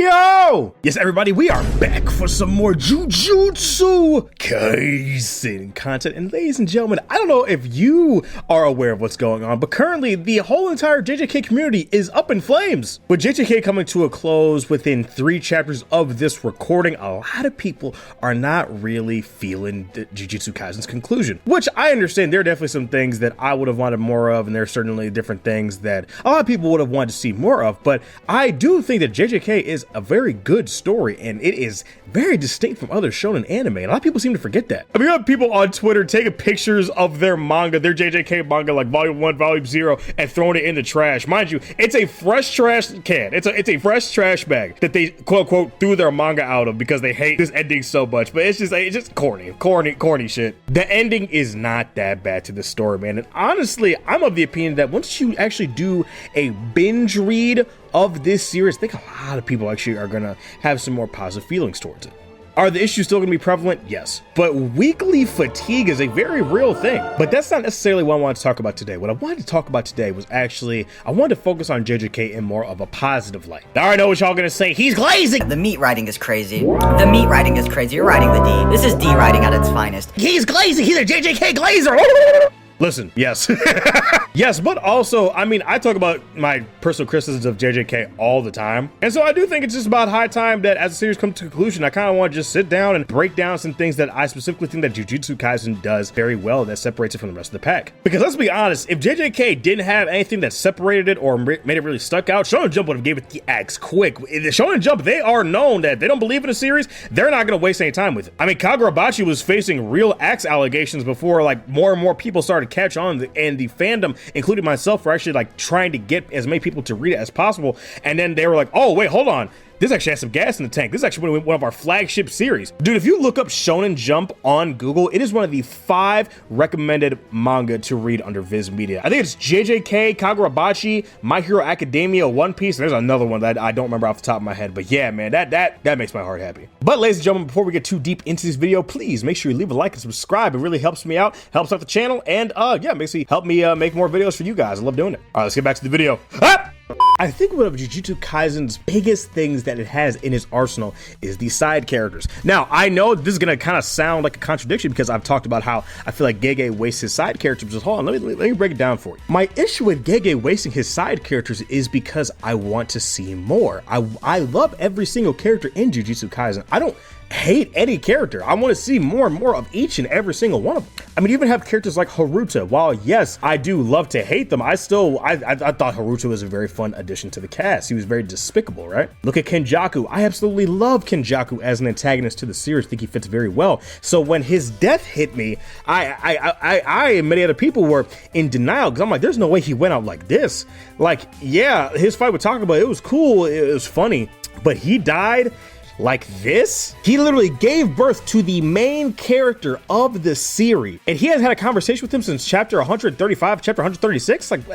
Yo! Yes, everybody, we are back for some more Jujutsu Kaisen content. And ladies and gentlemen, I don't know if you are aware of what's going on, but currently the whole entire JJK community is up in flames. With JJK coming to a close within 3 chapters of this recording, a lot of people are not really feeling Jujutsu Kaisen's conclusion, which I understand. There are definitely some things that I would have wanted more of, and there are certainly different things that a lot of people would have wanted to see more of, but I do think that JJK is a very good story, and it is very distinct from other shonen anime, and a lot of people seem to forget that. I mean, you have people on Twitter taking pictures of their manga, their JJK manga, like volume 1, volume 0, and throwing it in the trash. Mind you, it's a fresh trash can. It's a fresh trash bag that they quote unquote threw their manga out of because they hate this ending so much. But it's just corny shit. The ending is not that bad to the story, man. And honestly, I'm of the opinion that once you actually do a binge read of this series, I think a lot of people actually are gonna have some more positive feelings towards it. Are the issues still gonna be prevalent? Yes. But weekly fatigue is a very real thing. But that's not necessarily what I wanted to talk about today. What I wanted to talk about today was actually, I wanted to focus on JJK in more of a positive light. I already know what y'all gonna say. He's glazing! The meat writing is crazy. The meat writing is crazy. You're writing the D. This is D writing at its finest. He's glazing! He's a JJK glazer! Listen, yes. Yes, but also, I mean, I talk about my personal criticisms of JJK all the time. And so I do think it's just about high time that as the series comes to conclusion, I kind of want to just sit down and break down some things that I specifically think that Jujutsu Kaisen does very well that separates it from the rest of the pack. Because let's be honest, if JJK didn't have anything that separated it or made it really stuck out, Shonen Jump would have gave it the axe quick. The Shonen Jump, they are known that they don't believe in a series, they're not going to waste any time with it. I mean, Kagurabachi was facing real axe allegations before like more and more people started catch on, and the fandom, including myself, were actually like trying to get as many people to read it as possible. And then they were like, oh wait, hold on, this actually has some gas in the tank. This is actually one of our flagship series. Dude, if you look up Shonen Jump on Google, it is one of the 5 recommended manga to read under Viz Media. I think it's JJK, Kagurabachi, My Hero Academia, One Piece, and there's another one that I don't remember off the top of my head. But yeah, man, that makes my heart happy. But ladies and gentlemen, before we get too deep into this video, please make sure you leave a like and subscribe. It really helps me out, helps out the channel, and yeah, basically help me make more videos for you guys. I love doing it. All right, let's get back to the video. I think one of Jujutsu Kaisen's biggest things that it has in its arsenal is the side characters. Now, I know this is gonna kind of sound like a contradiction because I've talked about how I feel like Gege wastes his side characters. But hold on, let me break it down for you. My issue with Gege wasting his side characters is because I want to see more. I love every single character in Jujutsu Kaisen. I don't hate any character. I want to see more and more of each and every single one of them. I mean, you even have characters like Haruta. While yes, I do love to hate them, I thought Haruta was a very fun addition to the cast. He was very despicable, right? Look at Kenjaku. I absolutely love Kenjaku as an antagonist to the series. I think he fits very well. So when his death hit me, I and many other people were in denial because I'm like, there's no way he went out like this. Like, yeah, his fight with Takaba, it was cool, it was funny, but he died like this? He literally gave birth to the main character of the series, and he has had a conversation with him since chapter 135, chapter 136. Like,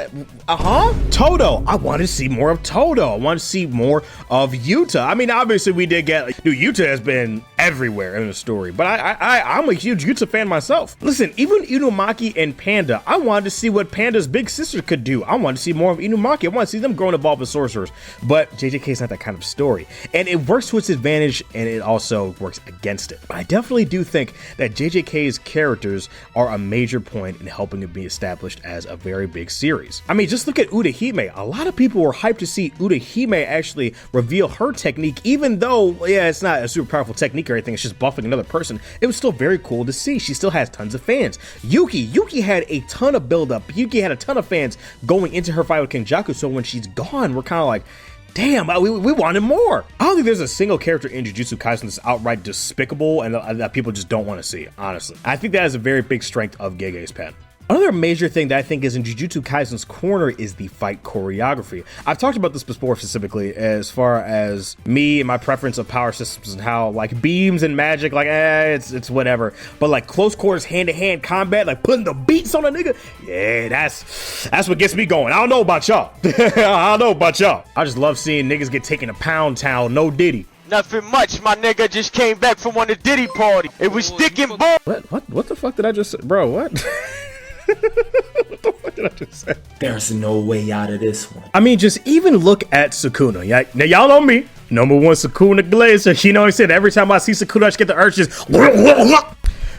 Todo. I want to see more of Todo. I want to see more of Yuta. I mean, obviously we did get, like, dude, Yuta has been everywhere in the story, but I'm a huge Yuta fan myself. Listen, even Inumaki and Panda, I wanted to see what Panda's big sister could do. I wanted to see more of Inumaki. I want to see them grow and evolve as sorcerers, but JJK is not that kind of story, and it works to its advantage, and it also works against it. But I definitely do think that JJK's characters are a major point in helping it be established as a very big series. I mean, just look at Urahime. A lot of people were hyped to see Urahime actually reveal her technique, even though, yeah, it's not a super powerful technique or anything, it's just buffing another person. It was still very cool to see. She still has tons of fans. Yuki had a ton of buildup. Yuki had a ton of fans going into her fight with Kenjaku, so when she's gone, we're kind of like, damn, we wanted more. I don't think there's a single character in Jujutsu Kaisen that's outright despicable and that people just don't want to see, honestly. I think that is a very big strength of Gege's pen. Another major thing that I think is in Jujutsu Kaisen's corner is the fight choreography. I've talked about this before, specifically as far as me and my preference of power systems and how like beams and magic, like it's whatever. But like close quarters, hand-to-hand combat, like putting the beats on a nigga, yeah, that's what gets me going. I don't know about y'all. I just love seeing niggas get taken to Pound Town, no Diddy. Nothing much, my nigga just came back from one of the Diddy party. It was thick and ball. What the fuck did I just say? Bro, what? What the fuck did I just say? There's no way out of this one. I mean, just even look at Sukuna. Now, y'all know me. Number one, Sukuna Glazer. You know what I'm saying? Every time I see Sukuna, I just get the urge to just...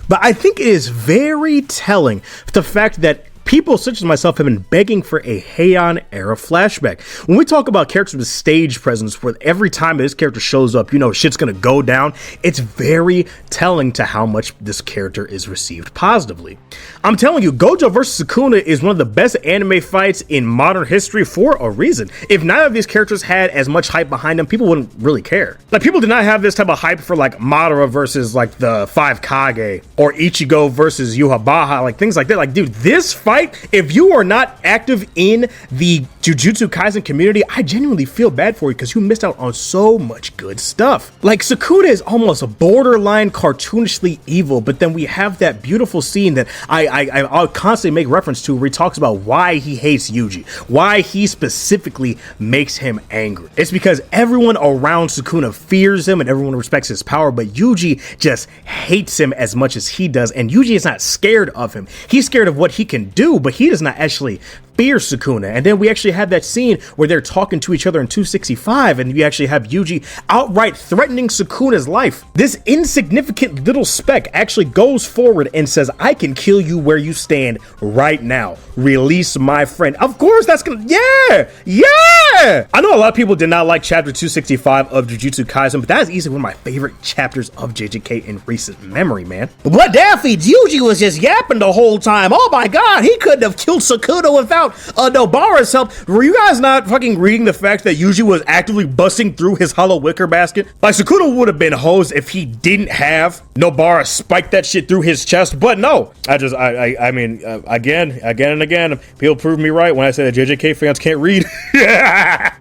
But I think it is very telling the fact that people such as myself have been begging for a Heian era flashback. When we talk about characters with stage presence, where every time this character shows up, you know, shit's gonna go down, it's very telling to how much this character is received positively. I'm telling you, Gojo vs. Sukuna is one of the best anime fights in modern history for a reason. If none of these characters had as much hype behind them, people wouldn't really care. Like, people did not have this type of hype for like Madara versus like the 5 Kage, or Ichigo versus Yhwach, like things like that. Like, dude, this fight, if you are not active in the Jujutsu Kaisen community, I genuinely feel bad for you because you missed out on so much good stuff. Like, Sukuna is almost a borderline cartoonishly evil, but then we have that beautiful scene that I'll constantly make reference to, where he talks about why he hates Yuji, why he specifically makes him angry. It's because everyone around Sukuna fears him and everyone respects his power, but Yuji just hates him as much as he does, and Yuji is not scared of him. He's scared of what he can do, but he does not actually fear Sukuna. And then we actually have that scene where they're talking to each other in 265, and you actually have Yuji outright threatening Sukuna's life. This insignificant little speck actually goes forward and says, I can kill you where you stand right now. Release my friend. Of course, that's gonna, yeah! I know a lot of people did not like chapter 265 of Jujutsu Kaisen, but that is easily one of my favorite chapters of JJK in recent memory, man. What Daffy, Yuji was just yapping the whole time. Oh my god, he couldn't have killed Sukuna without Nobara's help. Were you guys not fucking reading the fact that Yuji was actively busting through his hollow wicker basket? Like, Sukuna would have been hosed if he didn't have Nobara spike that shit through his chest, but no. I mean, again and again, people prove me right when I say that JJK fans can't read.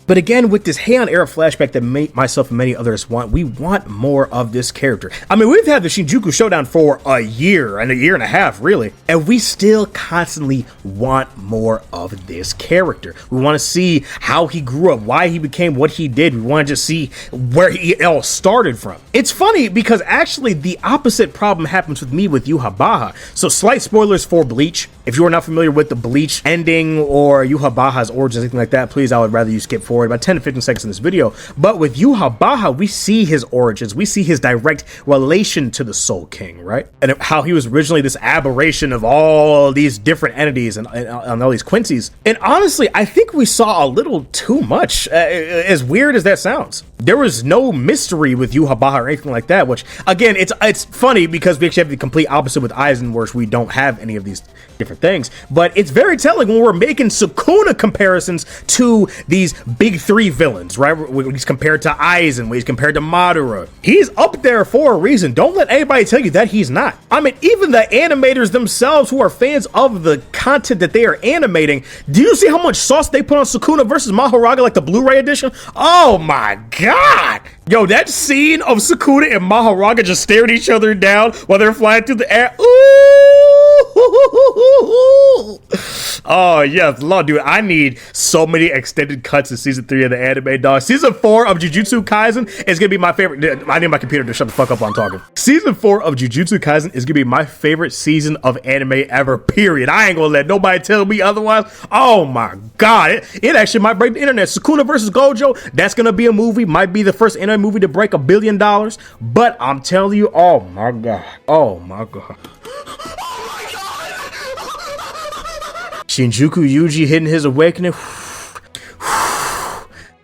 But again, with this Heian era flashback that myself and many others want, we want more of this character. I mean, we've had the Shinjuku Showdown for a year and a half, really, and we still constantly want more of this character. We want to see how he grew up, why he became what he did. We want to just see where he all started from. It's funny because actually the opposite problem happens with me with Yhwach. So, slight spoilers for Bleach. If you are not familiar with the Bleach ending or Yhwach's origins, anything like that, please, I would rather you skip forward about 10 to 15 seconds in this video. But with Yhwach, we see his origins. We see his direct relation to the Soul King, right? And how he was originally this aberration of all these different entities and all these Quincy's. And honestly, I think we saw a little too much, as weird as that sounds. There was no mystery with Yhwach or anything like that, which, again, it's funny because we actually have the complete opposite with Aizen, where we don't have any of these different things. But it's very telling when we're making Sukuna comparisons to these big three villains, right? When he's compared to Aizen, when he's compared to Madara. He's up there for a reason. Don't let anybody tell you that he's not. I mean, even the animators themselves who are fans of the content that they are animating, do you see how much sauce they put on Sukuna versus Mahoraga, like the Blu-ray edition? Oh my god! Yo, that scene of Sukuna and Mahoraga just staring each other down while they're flying through the air. Ooh! Oh yes, Lord, dude, I need so many extended cuts in season 3 of the anime, dog. Season 4 of Jujutsu Kaisen is gonna be my favorite. I need my computer to shut the fuck up while I'm talking. Season 4 of Jujutsu Kaisen is gonna be my favorite season of anime ever, period. I ain't gonna let nobody tell me otherwise. Oh my god, it actually might break the internet. Sukuna versus Gojo, that's gonna be a movie, might be the first anime movie to break $1 billion, but I'm telling you, oh my god. Shinjuku Yuji hitting his awakening.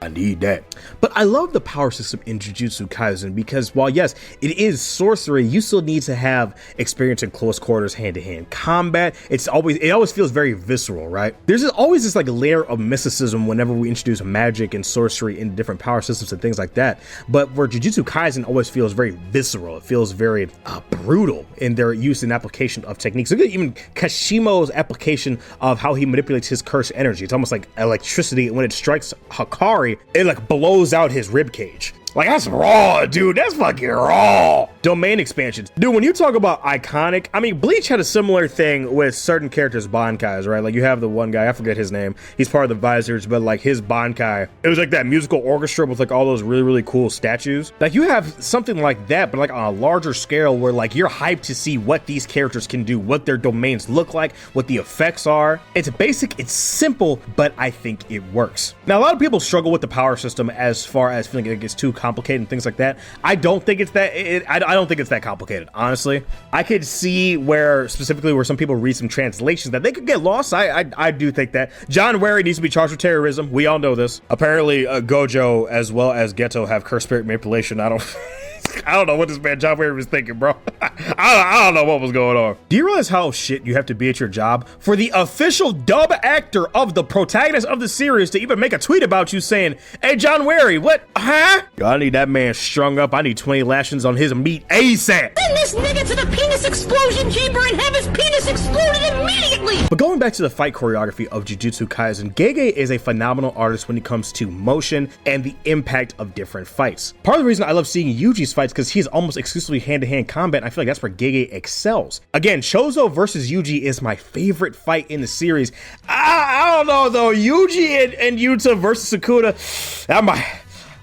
I need that. But I love the power system in Jujutsu Kaisen because while yes, it is sorcery, you still need to have experience in close quarters, hand-to-hand combat. It always feels very visceral, right? There's always this like layer of mysticism whenever we introduce magic and sorcery in different power systems and things like that. But where Jujutsu Kaisen always feels very visceral, it feels very brutal in their use and application of techniques. Look at even Kashimo's application of how he manipulates his cursed energy. It's almost like electricity. When it strikes Hakari, it like blows out his rib cage. Like, that's raw, dude. That's fucking raw. Domain expansions. Dude, when you talk about iconic, I mean, Bleach had a similar thing with certain characters' Bankais, right? Like, you have the one guy, I forget his name. He's part of the Visors, but like his Bankai, it was like that musical orchestra with like all those really, really cool statues. Like, you have something like that, but like on a larger scale where like you're hyped to see what these characters can do, what their domains look like, what the effects are. It's basic, it's simple, but I think it works. Now, a lot of people struggle with the power system as far as feeling like it's too complicated and things like that. I don't think it's that, I don't think it's that complicated, honestly. I could see where, specifically where some people read some translations that they could get lost. I do think that. John Wary needs to be charged with terrorism. We all know this. Apparently, Gojo as well as Geto have cursed spirit manipulation. I don't know what this man John Wary was thinking, bro. I don't know what was going on. Do you realize how shit you have to be at your job for the official dub actor of the protagonist of the series to even make a tweet about you saying, hey, John Wary, what, huh? Yo, I need that man strung up. I need 20 lashings on his meat ASAP. Send this nigga to the penis explosion chamber and have his penis exploded immediately! But going back to the fight choreography of Jujutsu Kaisen, Gege is a phenomenal artist when it comes to motion and the impact of different fights. Part of the reason I love seeing Yuji's fights because he's almost exclusively hand-to-hand combat, and I feel like that's where Gege excels. Again, Chozo versus Yuji is my favorite fight in the series. I don't know though, Yuji and Yuta versus Sukuna, that might,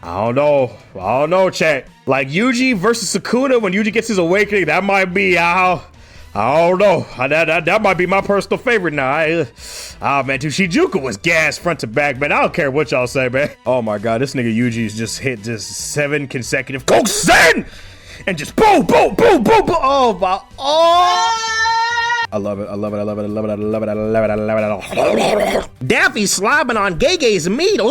I don't know, chat. Like Yuji versus Sukuna when Yuji gets his awakening, that might be, I don't know. That might be my personal favorite now. Man, dude, Shijuku was gas front to back, man. I don't care what y'all say, man. Oh my god, this nigga Yuji's just hit just 7 consecutive Gokusen! And just boom, boom, boom, boom, boom. Oh my, I love it, I love it, I love it, I love it, I love it, I love it, I love it, I love it. Daffy slobbing on Gege's meat.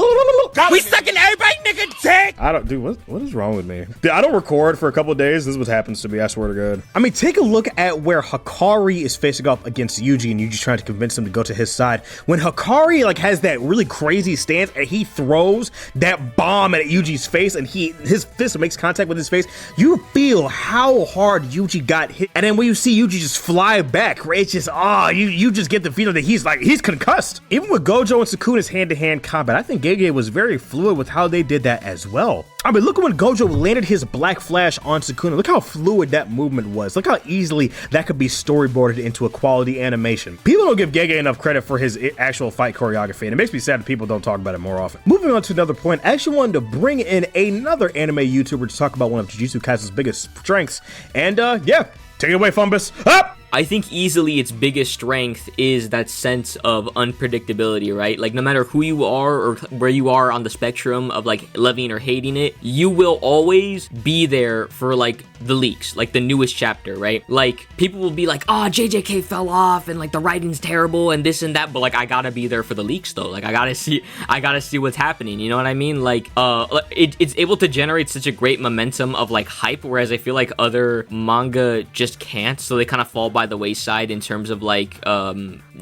We sucking everybody, nigga, dick! I don't, dude, what is wrong with me? Dude, I don't record for a couple of days. This is what happens to me, I swear to God. I mean, take a look at where Hikari is facing off against Yuji and Yuji's trying to convince him to go to his side. When Hikari like has that really crazy stance and he throws that bomb at Yuji's face and his fist makes contact with his face, you feel how hard Yuji got hit. And then when you see Yuji just fly back, it's just, you just get the feeling that he's concussed. Even with Gojo and Sukuna's hand-to-hand combat, I think Gege was very fluid with how they did that as well. I mean, look at when Gojo landed his Black Flash on Sukuna. Look how fluid that movement was. Look how easily that could be storyboarded into a quality animation. People don't give Gege enough credit for his actual fight choreography, and it makes me sad that people don't talk about it more often. Moving on to another point, I actually wanted to bring in another anime YouTuber to talk about one of Jujutsu Kaisen's biggest strengths. And yeah, take it away, Fumbus. Up! I think easily its biggest strength is that sense of unpredictability, right? Like, no matter who you are or where you are on the spectrum of like loving or hating it, you will always be there for like the leaks, like the newest chapter, right? Like, people will be like, oh, JJK fell off and like the writing's terrible and this and that, but like I gotta be there for the leaks though. Like I gotta see what's happening, you know what I mean? Like it's able to generate such a great momentum of like hype, whereas I feel like other manga just can't, so they kind of fall by the wayside in terms of like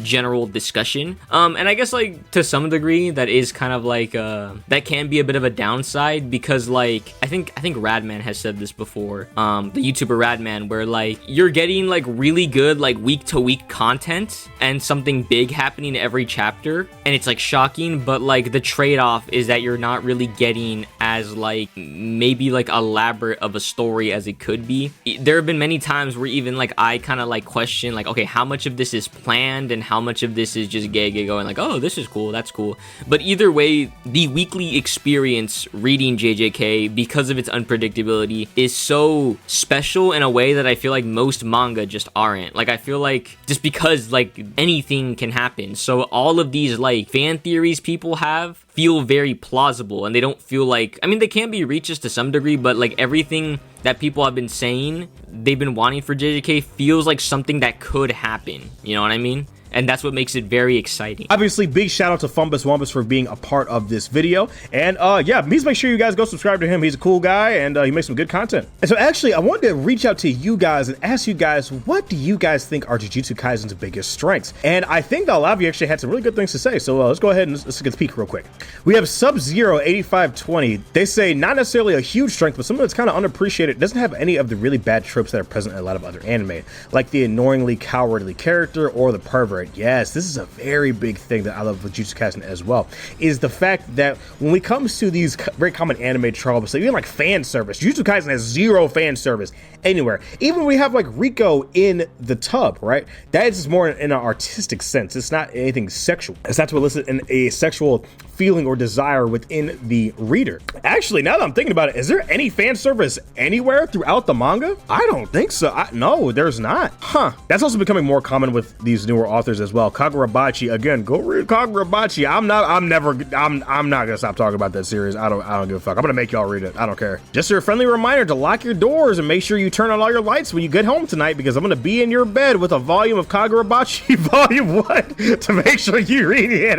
general discussion. And I guess like to some degree that is kind of like that can be a bit of a downside, because like I think Radman has said this before, the YouTuber Radman, where like you're getting like really good like week to week content and something big happening every chapter, and it's like shocking, but like the trade-off is that you're not really getting as like maybe like elaborate of a story as it could be. There have been many times where even like I kind of like question like, okay, how much of this is planned and how much of this is just Gege going like, oh, this is cool, that's cool. But either way, the weekly experience reading JJK, because of its unpredictability, is so special in a way that I feel like most manga just aren't. Like, I feel like just because like anything can happen, so all of these like fan theories people have feel very plausible, and they don't feel like, I mean, they can be reaches to some degree, but like everything that people have been saying they've been wanting for JJK feels like something that could happen, you know what I mean? And that's what makes it very exciting. Obviously, big shout out to Fumbus Wumbus for being a part of this video. And yeah, please make sure you guys go subscribe to him. He's a cool guy, and he makes some good content. And so actually, I wanted to reach out to you guys and ask you guys, what do you guys think are Jujutsu Kaisen's biggest strengths? And I think that a lot of you actually had some really good things to say. So let's go ahead and let's get a peek real quick. We have Sub-Zero 8520. They say not necessarily a huge strength, but something that's kind of unappreciated. It doesn't have any of the really bad tropes that are present in a lot of other anime, like the annoyingly cowardly character or the pervert. favorite, yes, this is a very big thing that I love with Jujutsu Kaisen as well, is the fact that when it comes to these very common anime tropes, like even like fan service, Jujutsu Kaisen has zero fan service anywhere. Even when we have like Rico in the tub, right? That is more in an artistic sense. It's not anything sexual. It's not to elicit a sexual feeling or desire within the reader. Actually, now that I'm thinking about it, is there any fan service anywhere throughout the manga? I don't think so. No, there's not. Huh. That's also becoming more common with these newer authors as well. Kagurabachi, again, go read Kagurabachi. I'm not gonna stop talking about that series. I don't give a fuck. I'm gonna make y'all read it. I don't care. Just a friendly reminder to lock your doors and make sure you turn on all your lights when you get home tonight, because I'm gonna be in your bed with a volume of Kagurabachi Volume 1 to make sure you read it.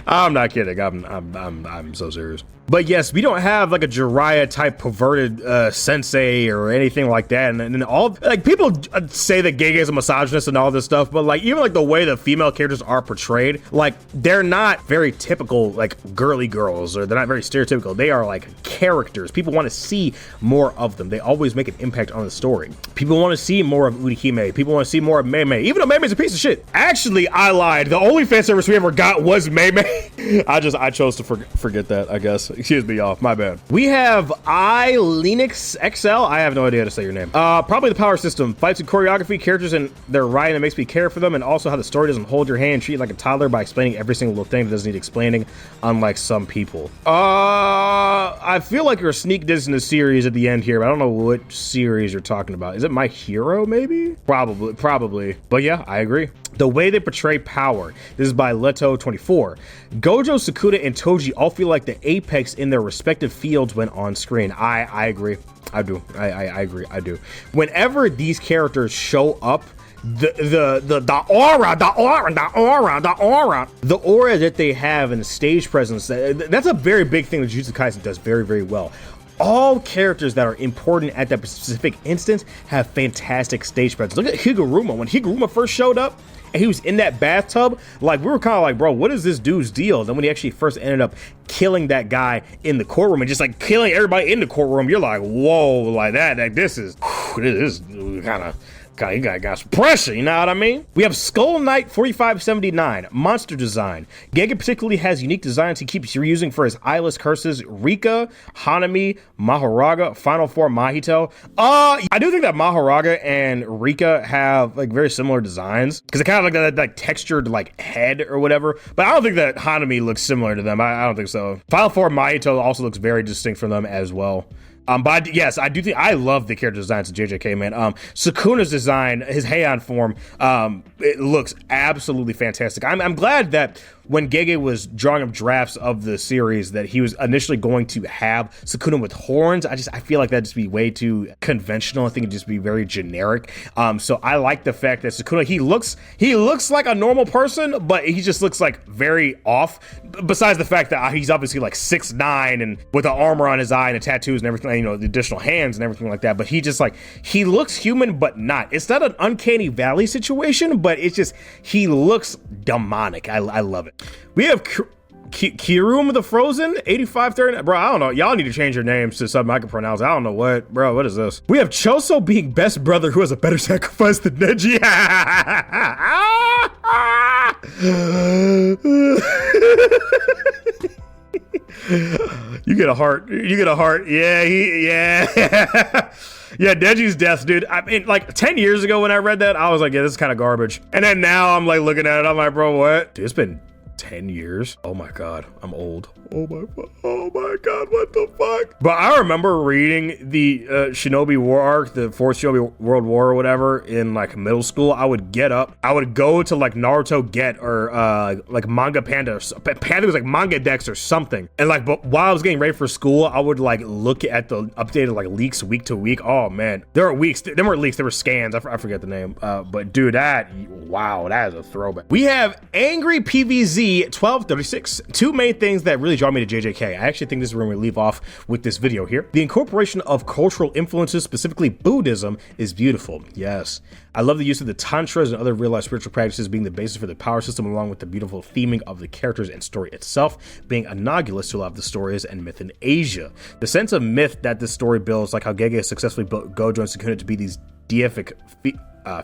I'm not kidding. I'm so serious. But yes, we don't have like a Jiraiya type perverted sensei or anything like that. And all like people say that Gege is a misogynist and all this stuff, but like even like the way the female characters are portrayed, like they're not very typical like girly girls, or they're not very stereotypical. They are like characters. People want to see more of them. They always make an impact on the story. People want to see more of Urihime. People want to see more of Mei Mei, even though Mei Mei's a piece of shit. Actually, I lied. The only fan service we ever got was Mei Mei. I chose to forget that, I guess. Excuse me, y'all. My bad. We have Linux XL. I have no idea how to say your name. Probably the power system. Fights and choreography, characters and their writing that makes me care for them, and also how the story doesn't hold your hand, treat you like a toddler by explaining every single little thing that doesn't need explaining, unlike some people. I feel like you're a sneak diss in the series at the end here, but I don't know what series you're talking about. Is it My Hero, maybe? Probably. But yeah, I agree. The way they portray power. This is by Leto24. Gojo, Sukuna, and Toji all feel like the apex in their respective fields when on screen. I agree. I do. I agree. I do. Whenever these characters show up, the aura that they have and the stage presence, that's a very big thing that Jujutsu Kaisen does very, very well. All characters that are important at that specific instance have fantastic stage presence. Look at Higuruma. When Higuruma first showed up and he was in that bathtub, like we were kind of like, bro, what is this dude's deal? Then when he actually first ended up killing that guy in the courtroom and just like killing everybody in the courtroom, you're like, whoa, like that, like this is kind of got some pressure, you know what I mean? We have Skull Knight 4579, monster design. Gege particularly has unique designs he keeps reusing for his eyeless curses. Rika, Hanami, Mahoraga, Final Form Mahito. I do think that Mahoraga and Rika have like very similar designs, because they kind of like that textured like head or whatever, but I don't think that Hanami looks similar to them. I don't think so. Final Form Mahito also looks very distinct from them as well. But yes, I do think I love the character designs of JJK, man. Sukuna's design, his Heian form, it looks absolutely fantastic. I'm glad that when Gege was drawing up drafts of the series that he was initially going to have Sukuna with horns. I feel like that'd just be way too conventional. I think it'd just be very generic. So I like the fact that Sukuna, he looks like a normal person, but he just looks like very off. Besides the fact that he's obviously like 6'9" and with the armor on his eye and the tattoos and everything, you know, the additional hands and everything like that. But he looks human, but not. It's not an uncanny valley situation, but it's just, he looks demonic. I love it. We have Kiruma the Frozen 8530. Bro, I don't know. Y'all need to change your names to something I can pronounce. I don't know what. Bro, what is this? We have Choso being best brother who has a better sacrifice than Neji. You get a heart. Yeah, yeah, Neji's death, dude. I mean, like 10 years ago when I read that, I was like, yeah, this is kind of garbage. And then now I'm like looking at it, I'm like, bro, what? Dude, it's been 10 years. Oh my God, I'm old. Oh my God, what the fuck? But I remember reading the Shinobi War arc, the fourth Shinobi World War or whatever in like middle school. I would get up, I would go to like Naruto Get or like Manga Panda. Panda was like Manga Dex or something. And like, but while I was getting ready for school, I would like look at the updated like leaks week to week. Oh man, there were weeks, there weren't leaks, there were scans. I forget the name. But dude, wow, that is a throwback. We have Angry PVZ 1236. Two main things that really draw me to JJK. I actually think this is where we leave off with this video here. The incorporation of cultural influences, specifically Buddhism, is beautiful. Yes. I love the use of the tantras and other real-life spiritual practices being the basis for the power system, along with the beautiful theming of the characters and story itself being analogous to a lot of the stories and myth in Asia. The sense of myth that this story builds, like how Gege has successfully built Gojo and Sukuna to be these deific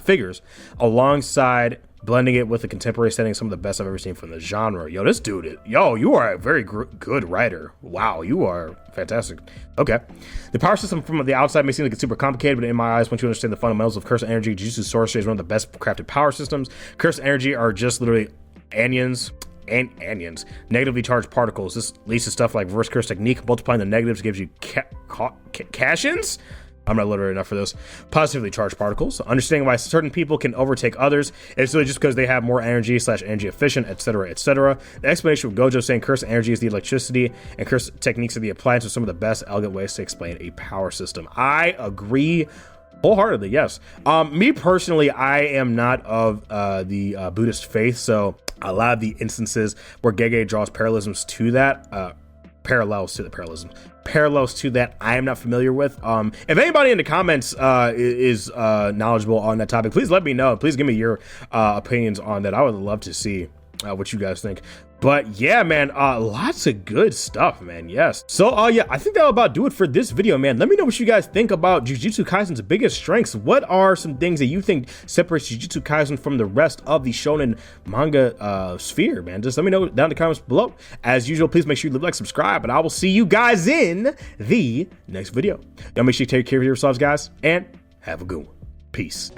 figures, alongside blending it with the contemporary setting, some of the best I've ever seen from the genre. Yo, this dude, yo, you are a very good writer. Wow, you are fantastic. Okay. The power system from the outside may seem like it's super complicated, but in my eyes, once you understand the fundamentals of Curse Energy, Jujutsu Sorcery is one of the best crafted power systems. Curse Energy are just literally anions. And anions, negatively charged particles. This leads to stuff like reverse curse technique. Multiplying the negatives gives you cash-ins. I'm not literate enough for this. Positively charged particles. Understanding why certain people can overtake others. It's really just because they have more energy / energy efficient, etc., etc. The explanation of Gojo saying curse energy is the electricity and curse techniques are the appliance are some of the best elegant ways to explain a power system. I agree wholeheartedly, yes. Me personally, I am not of the Buddhist faith, so a lot of the instances where Gege draws parallelisms to that, parallels to that, I am not familiar with. If anybody in the comments is knowledgeable on that topic, please let me know. Please give me your opinions on that. I would love to see what you guys think. But yeah, man, lots of good stuff, man. Yes. So yeah, I think that'll about do it for this video, man. Let me know what you guys think about Jujutsu Kaisen's biggest strengths. What are some things that you think separates Jujutsu Kaisen from the rest of the shonen manga sphere, man? Just let me know down in the comments below. As usual, please make sure you leave a like, subscribe, and I will see you guys in the next video. Y'all make sure you take care of yourselves, guys, and have a good one. Peace.